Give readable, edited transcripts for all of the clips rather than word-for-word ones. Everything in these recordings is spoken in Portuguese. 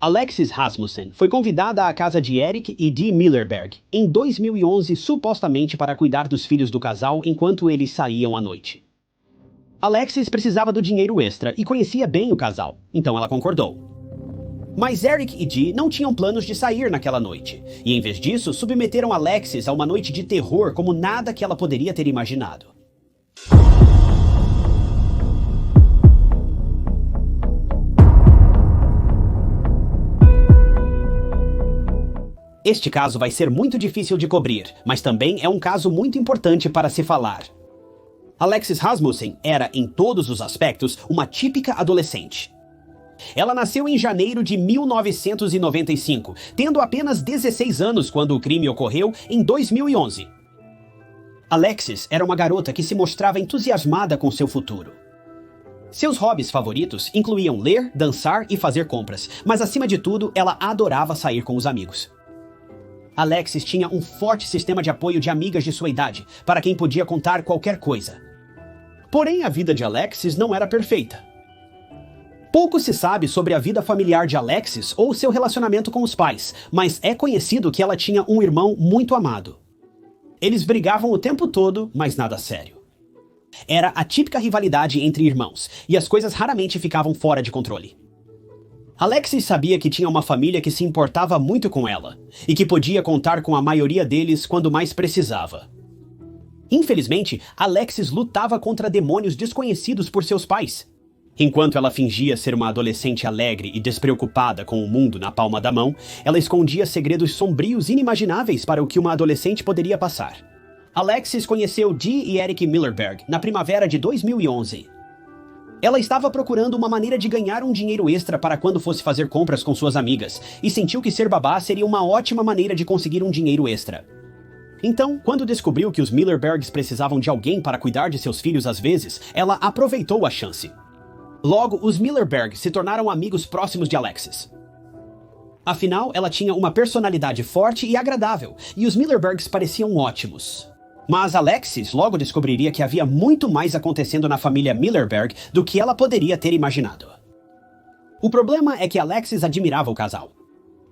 Alexis Rasmussen foi convidada à casa de Eric e Dee Millerberg em 2011 supostamente para cuidar dos filhos do casal enquanto eles saíam à noite. Alexis precisava do dinheiro extra e conhecia bem o casal, então ela concordou. Mas Eric e Dee não tinham planos de sair naquela noite, e em vez disso submeteram Alexis a uma noite de terror como nada que ela poderia ter imaginado. Este caso vai ser muito difícil de cobrir, mas também é um caso muito importante para se falar. Alexis Rasmussen era, em todos os aspectos, uma típica adolescente. Ela nasceu em janeiro de 1995, tendo apenas 16 anos quando o crime ocorreu em 2011. Alexis era uma garota que se mostrava entusiasmada com seu futuro. Seus hobbies favoritos incluíam ler, dançar e fazer compras, mas acima de tudo, ela adorava sair com os amigos. Alexis tinha um forte sistema de apoio de amigas de sua idade, para quem podia contar qualquer coisa. Porém, a vida de Alexis não era perfeita. Pouco se sabe sobre a vida familiar de Alexis ou seu relacionamento com os pais, mas é conhecido que ela tinha um irmão muito amado. Eles brigavam o tempo todo, mas nada sério. Era a típica rivalidade entre irmãos, e as coisas raramente ficavam fora de controle. Alexis sabia que tinha uma família que se importava muito com ela, e que podia contar com a maioria deles quando mais precisava. Infelizmente, Alexis lutava contra demônios desconhecidos por seus pais. Enquanto ela fingia ser uma adolescente alegre e despreocupada com o mundo na palma da mão, ela escondia segredos sombrios inimagináveis para o que uma adolescente poderia passar. Alexis conheceu Dee e Eric Millerberg na primavera de 2011. Ela estava procurando uma maneira de ganhar um dinheiro extra para quando fosse fazer compras com suas amigas, e sentiu que ser babá seria uma ótima maneira de conseguir um dinheiro extra. Então, quando descobriu que os Millerbergs precisavam de alguém para cuidar de seus filhos às vezes, ela aproveitou a chance. Logo, os Millerbergs se tornaram amigos próximos de Alexis. Afinal, ela tinha uma personalidade forte e agradável, e os Millerbergs pareciam ótimos. Mas Alexis logo descobriria que havia muito mais acontecendo na família Millerberg do que ela poderia ter imaginado. O problema é que Alexis admirava o casal.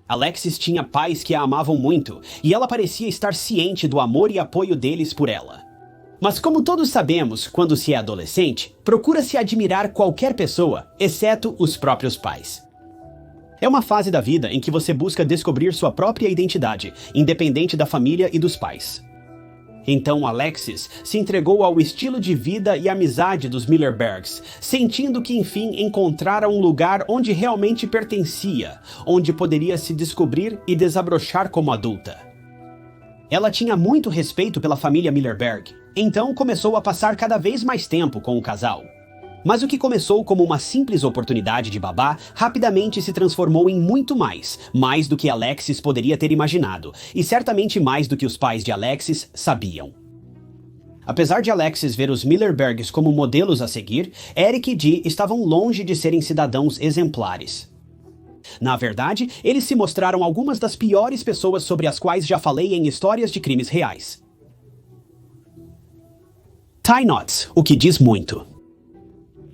Alexis tinha pais que a amavam muito, e ela parecia estar ciente do amor e apoio deles por ela. Mas como todos sabemos, quando se é adolescente, procura-se admirar qualquer pessoa, exceto os próprios pais. É uma fase da vida em que você busca descobrir sua própria identidade, independente da família e dos pais. Então Alexis se entregou ao estilo de vida e amizade dos Millerbergs, sentindo que enfim encontrara um lugar onde realmente pertencia, onde poderia se descobrir e desabrochar como adulta. Ela tinha muito respeito pela família Millerberg, então começou a passar cada vez mais tempo com o casal. Mas o que começou como uma simples oportunidade de babá, rapidamente se transformou em muito mais do que Alexis poderia ter imaginado, e certamente mais do que os pais de Alexis sabiam. Apesar de Alexis ver os Millerbergs como modelos a seguir, Eric e Dee estavam longe de serem cidadãos exemplares. Na verdade, eles se mostraram algumas das piores pessoas sobre as quais já falei em histórias de crimes reais. Tie knots, o que diz muito.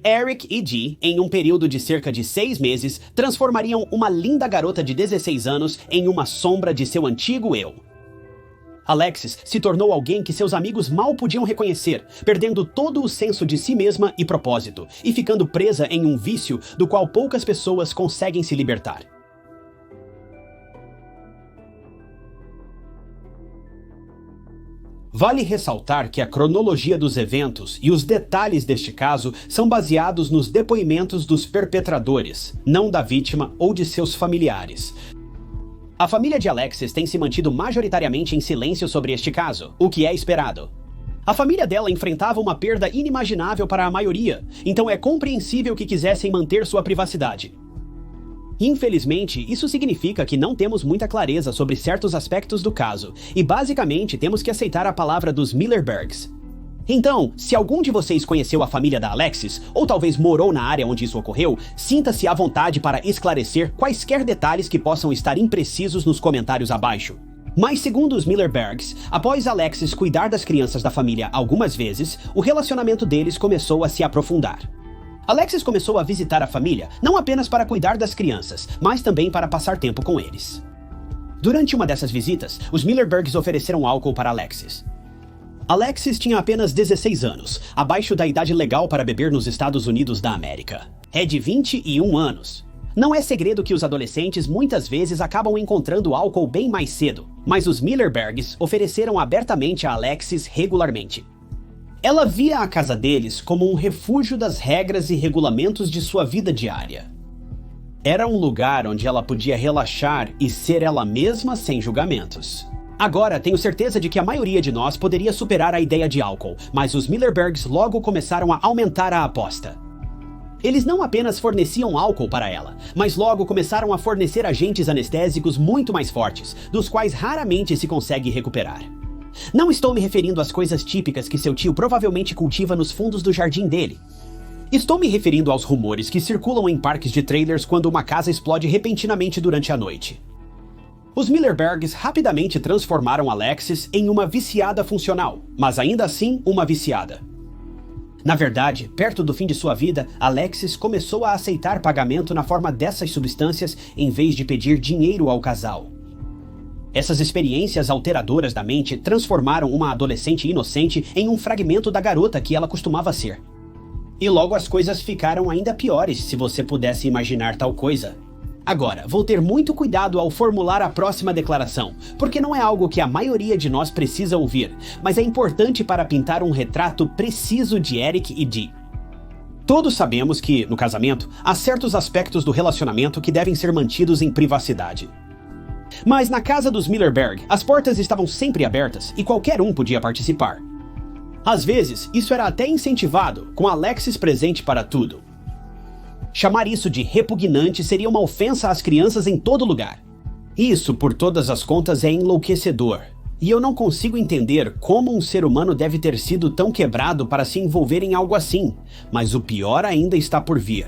Eric e Dee, em um período de cerca de 6 meses, transformariam uma linda garota de 16 anos em uma sombra de seu antigo eu. Alexis se tornou alguém que seus amigos mal podiam reconhecer, perdendo todo o senso de si mesma e propósito, e ficando presa em um vício do qual poucas pessoas conseguem se libertar. Vale ressaltar que a cronologia dos eventos e os detalhes deste caso são baseados nos depoimentos dos perpetradores, não da vítima ou de seus familiares. A família de Alexis tem se mantido majoritariamente em silêncio sobre este caso, o que é esperado. A família dela enfrentava uma perda inimaginável para a maioria, então é compreensível que quisessem manter sua privacidade. Infelizmente, isso significa que não temos muita clareza sobre certos aspectos do caso, e basicamente temos que aceitar a palavra dos Millerbergs. Então, se algum de vocês conheceu a família da Alexis, ou talvez morou na área onde isso ocorreu, sinta-se à vontade para esclarecer quaisquer detalhes que possam estar imprecisos nos comentários abaixo. Mas segundo os Millerbergs, após Alexis cuidar das crianças da família algumas vezes, o relacionamento deles começou a se aprofundar. Alexis começou a visitar a família, não apenas para cuidar das crianças, mas também para passar tempo com eles. Durante uma dessas visitas, os Millerbergs ofereceram álcool para Alexis. Alexis tinha apenas 16 anos, abaixo da idade legal para beber nos Estados Unidos da América. É de 21 anos. Não é segredo que os adolescentes muitas vezes acabam encontrando álcool bem mais cedo, mas os Millerbergs ofereceram abertamente a Alexis regularmente. Ela via a casa deles como um refúgio das regras e regulamentos de sua vida diária. Era um lugar onde ela podia relaxar e ser ela mesma sem julgamentos. Agora, tenho certeza de que a maioria de nós poderia superar a ideia de álcool, mas os Millerbergs logo começaram a aumentar a aposta. Eles não apenas forneciam álcool para ela, mas logo começaram a fornecer agentes anestésicos muito mais fortes, dos quais raramente se consegue recuperar. Não estou me referindo às coisas típicas que seu tio provavelmente cultiva nos fundos do jardim dele. Estou me referindo aos rumores que circulam em parques de trailers quando uma casa explode repentinamente durante a noite. Os Millerbergs rapidamente transformaram Alexis em uma viciada funcional, mas ainda assim uma viciada. Na verdade, perto do fim de sua vida, Alexis começou a aceitar pagamento na forma dessas substâncias em vez de pedir dinheiro ao casal. Essas experiências alteradoras da mente transformaram uma adolescente inocente em um fragmento da garota que ela costumava ser. E logo as coisas ficaram ainda piores, se você pudesse imaginar tal coisa. Agora, vou ter muito cuidado ao formular a próxima declaração, porque não é algo que a maioria de nós precisa ouvir, mas é importante para pintar um retrato preciso de Eric e Dee. Todos sabemos que, no casamento, há certos aspectos do relacionamento que devem ser mantidos em privacidade. Mas na casa dos Millerberg, as portas estavam sempre abertas e qualquer um podia participar. Às vezes, isso era até incentivado, com Alexis presente para tudo. Chamar isso de repugnante seria uma ofensa às crianças em todo lugar. Isso, por todas as contas, é enlouquecedor. E eu não consigo entender como um ser humano deve ter sido tão quebrado para se envolver em algo assim, mas o pior ainda está por vir.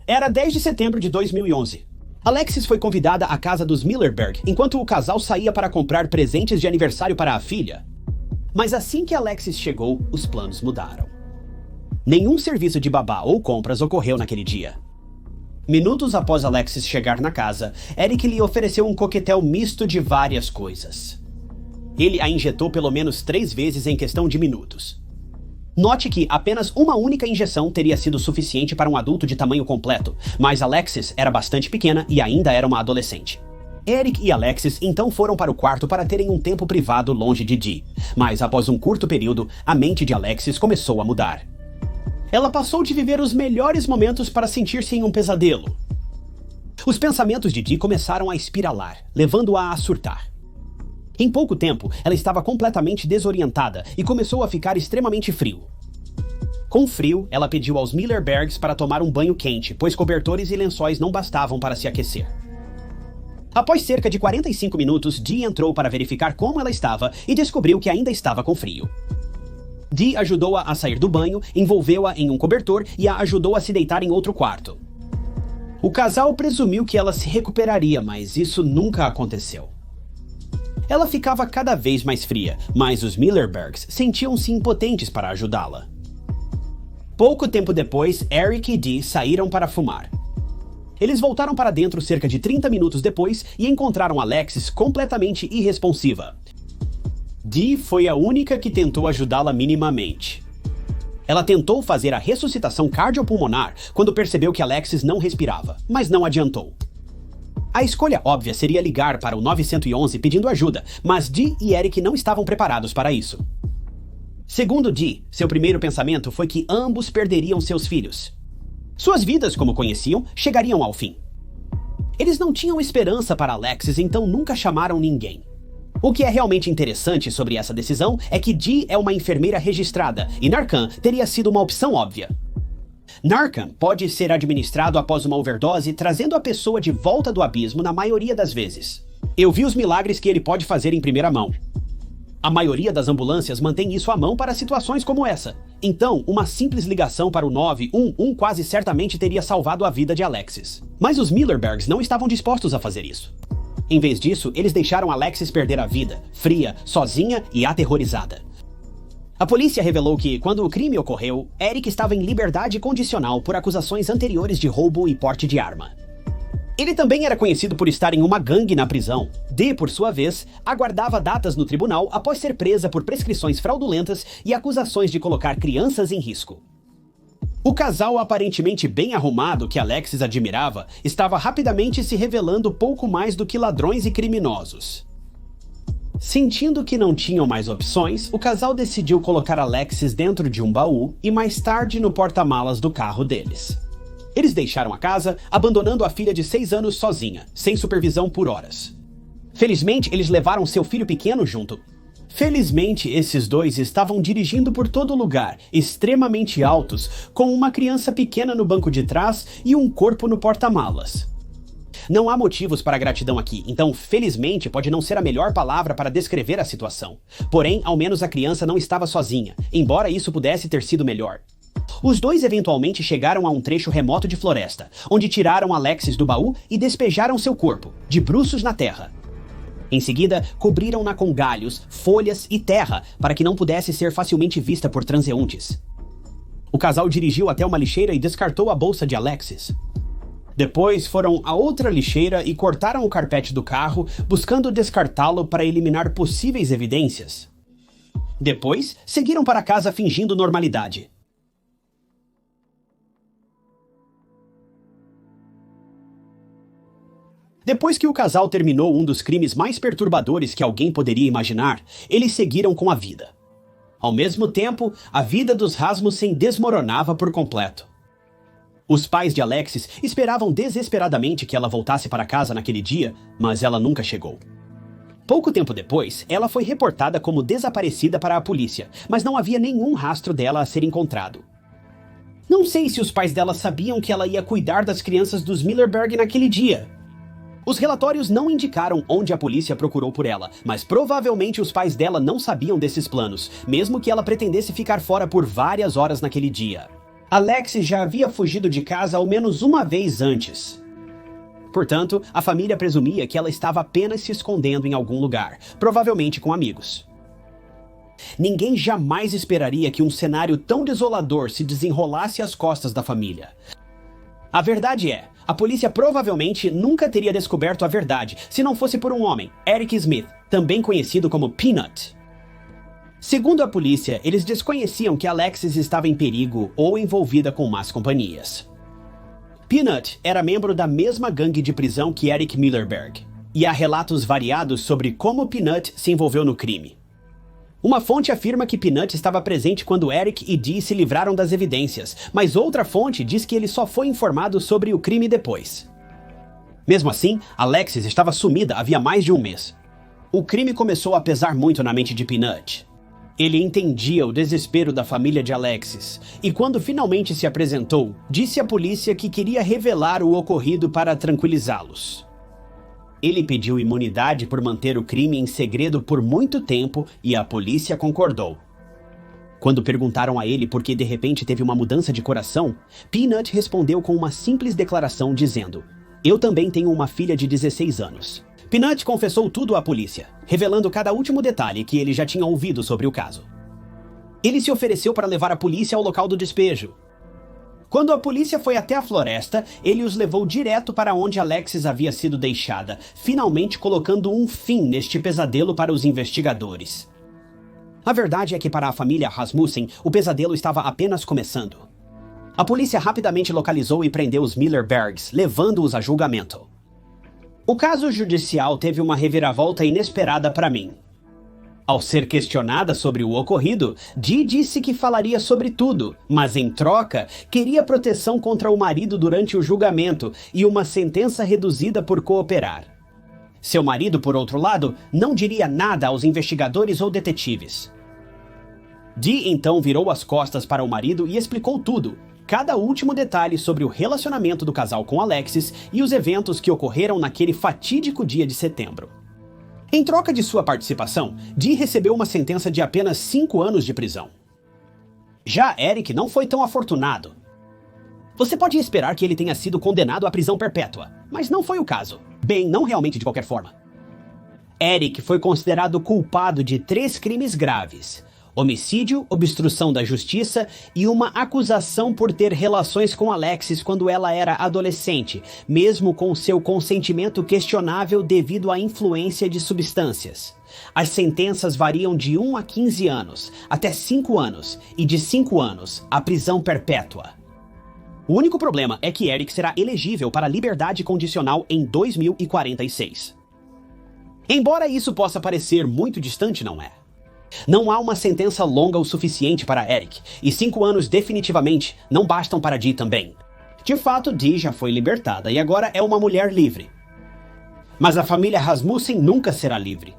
Era 10 de setembro de 2011. Alexis foi convidada à casa dos Millerberg enquanto o casal saía para comprar presentes de aniversário para a filha. Mas assim que Alexis chegou, os planos mudaram. Nenhum serviço de babá ou compras ocorreu naquele dia. Minutos após Alexis chegar na casa, Eric lhe ofereceu um coquetel misto de várias coisas. Ele a injetou pelo menos 3 vezes em questão de minutos. Note que apenas uma única injeção teria sido suficiente para um adulto de tamanho completo, mas Alexis era bastante pequena e ainda era uma adolescente. Eric e Alexis então foram para o quarto para terem um tempo privado longe de Dee, mas após um curto período, a mente de Alexis começou a mudar. Ela passou de viver os melhores momentos para sentir-se em um pesadelo. Os pensamentos de Dee começaram a espiralar, levando-a a surtar. Em pouco tempo, ela estava completamente desorientada e começou a ficar extremamente frio. Com frio, ela pediu aos Millerbergs para tomar um banho quente, pois cobertores e lençóis não bastavam para se aquecer. Após cerca de 45 minutos, Dee entrou para verificar como ela estava e descobriu que ainda estava com frio. Dee ajudou-a a sair do banho, envolveu-a em um cobertor e a ajudou a se deitar em outro quarto. O casal presumiu que ela se recuperaria, mas isso nunca aconteceu. Ela ficava cada vez mais fria, mas os Millerbergs sentiam-se impotentes para ajudá-la. Pouco tempo depois, Eric e Dee saíram para fumar. Eles voltaram para dentro cerca de 30 minutos depois e encontraram Alexis completamente irresponsiva. Dee foi a única que tentou ajudá-la minimamente. Ela tentou fazer a ressuscitação cardiopulmonar quando percebeu que Alexis não respirava, mas não adiantou. A escolha óbvia seria ligar para o 911 pedindo ajuda, mas Dee e Eric não estavam preparados para isso. Segundo Dee, seu primeiro pensamento foi que ambos perderiam seus filhos. Suas vidas, como conheciam, chegariam ao fim. Eles não tinham esperança para Alexis, então nunca chamaram ninguém. O que é realmente interessante sobre essa decisão é que Dee é uma enfermeira registrada e Narcan teria sido uma opção óbvia. Narcan pode ser administrado após uma overdose, trazendo a pessoa de volta do abismo na maioria das vezes. Eu vi os milagres que ele pode fazer em primeira mão. A maioria das ambulâncias mantém isso à mão para situações como essa. Então, uma simples ligação para o 911 quase certamente teria salvado a vida de Alexis. Mas os Millerbergs não estavam dispostos a fazer isso. Em vez disso, eles deixaram Alexis perder a vida, fria, sozinha e aterrorizada. A polícia revelou que, quando o crime ocorreu, Eric estava em liberdade condicional por acusações anteriores de roubo e porte de arma. Ele também era conhecido por estar em uma gangue na prisão. Dee, por sua vez, aguardava datas no tribunal após ser presa por prescrições fraudulentas e acusações de colocar crianças em risco. O casal aparentemente bem arrumado que Alexis admirava estava rapidamente se revelando pouco mais do que ladrões e criminosos. Sentindo que não tinham mais opções, o casal decidiu colocar Alexis dentro de um baú e mais tarde no porta-malas do carro deles. Eles deixaram a casa, abandonando a filha de 6 anos sozinha, sem supervisão por horas. Felizmente, eles levaram seu filho pequeno junto. Felizmente, esses dois estavam dirigindo por todo lugar, extremamente altos, com uma criança pequena no banco de trás e um corpo no porta-malas. Não há motivos para gratidão aqui, então felizmente pode não ser a melhor palavra para descrever a situação. Porém, ao menos a criança não estava sozinha, embora isso pudesse ter sido melhor. Os dois eventualmente chegaram a um trecho remoto de floresta, onde tiraram Alexis do baú e despejaram seu corpo, de bruços na terra. Em seguida, cobriram-na com galhos, folhas e terra, para que não pudesse ser facilmente vista por transeuntes. O casal dirigiu até uma lixeira e descartou a bolsa de Alexis. Depois foram a outra lixeira e cortaram o carpete do carro, buscando descartá-lo para eliminar possíveis evidências. Depois, seguiram para casa fingindo normalidade. Depois que o casal terminou um dos crimes mais perturbadores que alguém poderia imaginar, eles seguiram com a vida. Ao mesmo tempo, a vida dos Rasmussen desmoronava por completo. Os pais de Alexis esperavam desesperadamente que ela voltasse para casa naquele dia, mas ela nunca chegou. Pouco tempo depois, ela foi reportada como desaparecida para a polícia, mas não havia nenhum rastro dela a ser encontrado. Não sei se os pais dela sabiam que ela ia cuidar das crianças dos Millerberg naquele dia. Os relatórios não indicaram onde a polícia procurou por ela, mas provavelmente os pais dela não sabiam desses planos, mesmo que ela pretendesse ficar fora por várias horas naquele dia. Alexis já havia fugido de casa ao menos uma vez antes. Portanto, a família presumia que ela estava apenas se escondendo em algum lugar, provavelmente com amigos. Ninguém jamais esperaria que um cenário tão desolador se desenrolasse às costas da família. A verdade é, a polícia provavelmente nunca teria descoberto a verdade se não fosse por um homem, Eric Smith, também conhecido como Peanut. Segundo a polícia, eles desconheciam que Alexis estava em perigo ou envolvida com más companhias. Peanut era membro da mesma gangue de prisão que Eric Millerberg, e há relatos variados sobre como Peanut se envolveu no crime. Uma fonte afirma que Peanut estava presente quando Eric e Dee se livraram das evidências, mas outra fonte diz que ele só foi informado sobre o crime depois. Mesmo assim, Alexis estava sumida havia mais de um mês. O crime começou a pesar muito na mente de Peanut. Ele entendia o desespero da família de Alexis, e quando finalmente se apresentou, disse à polícia que queria revelar o ocorrido para tranquilizá-los. Ele pediu imunidade por manter o crime em segredo por muito tempo e a polícia concordou. Quando perguntaram a ele por que de repente teve uma mudança de coração, Peanut respondeu com uma simples declaração dizendo: "Eu também tenho uma filha de 16 anos." Peanut confessou tudo à polícia, revelando cada último detalhe que ele já tinha ouvido sobre o caso. Ele se ofereceu para levar a polícia ao local do despejo. Quando a polícia foi até a floresta, ele os levou direto para onde Alexis havia sido deixada, finalmente colocando um fim neste pesadelo para os investigadores. A verdade é que para a família Rasmussen, o pesadelo estava apenas começando. A polícia rapidamente localizou e prendeu os Millerbergs, levando-os a julgamento. O caso judicial teve uma reviravolta inesperada para mim. Ao ser questionada sobre o ocorrido, Dee disse que falaria sobre tudo, mas em troca, queria proteção contra o marido durante o julgamento e uma sentença reduzida por cooperar. Seu marido, por outro lado, não diria nada aos investigadores ou detetives. Dee então virou as costas para o marido e explicou tudo, cada último detalhe sobre o relacionamento do casal com Alexis e os eventos que ocorreram naquele fatídico dia de setembro. Em troca de sua participação, Dee recebeu uma sentença de apenas 5 anos de prisão. Já Eric não foi tão afortunado. Você pode esperar que ele tenha sido condenado à prisão perpétua, mas não foi o caso. Bem, não realmente de qualquer forma. Eric foi considerado culpado de 3 crimes graves: homicídio, obstrução da justiça e uma acusação por ter relações com Alexis quando ela era adolescente, mesmo com seu consentimento questionável devido à influência de substâncias. As sentenças variam de 1 a 15 anos, até 5 anos, e de 5 anos à prisão perpétua. O único problema é que Eric será elegível para liberdade condicional em 2046. Embora isso possa parecer muito distante, não é? Não há uma sentença longa o suficiente para Eric, e 5 anos definitivamente não bastam para Dee também. De fato, Dee já foi libertada e agora é uma mulher livre. Mas a família Rasmussen nunca será livre.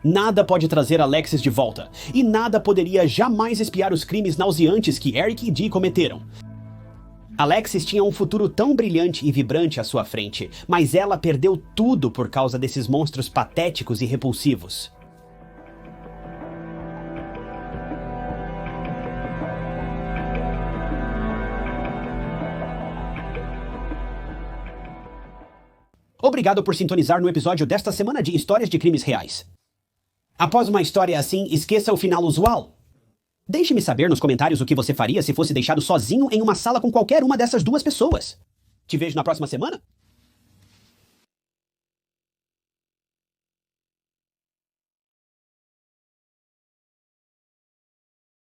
Nada pode trazer Alexis de volta, e nada poderia jamais expiar os crimes nauseantes que Eric e Dee cometeram. Alexis tinha um futuro tão brilhante e vibrante à sua frente, mas ela perdeu tudo por causa desses monstros patéticos e repulsivos. Obrigado por sintonizar no episódio desta semana de Histórias de Crimes Reais. Após uma história assim, esqueça o final usual? Deixe-me saber nos comentários o que você faria se fosse deixado sozinho em uma sala com qualquer uma dessas 2 pessoas. Te vejo na próxima semana?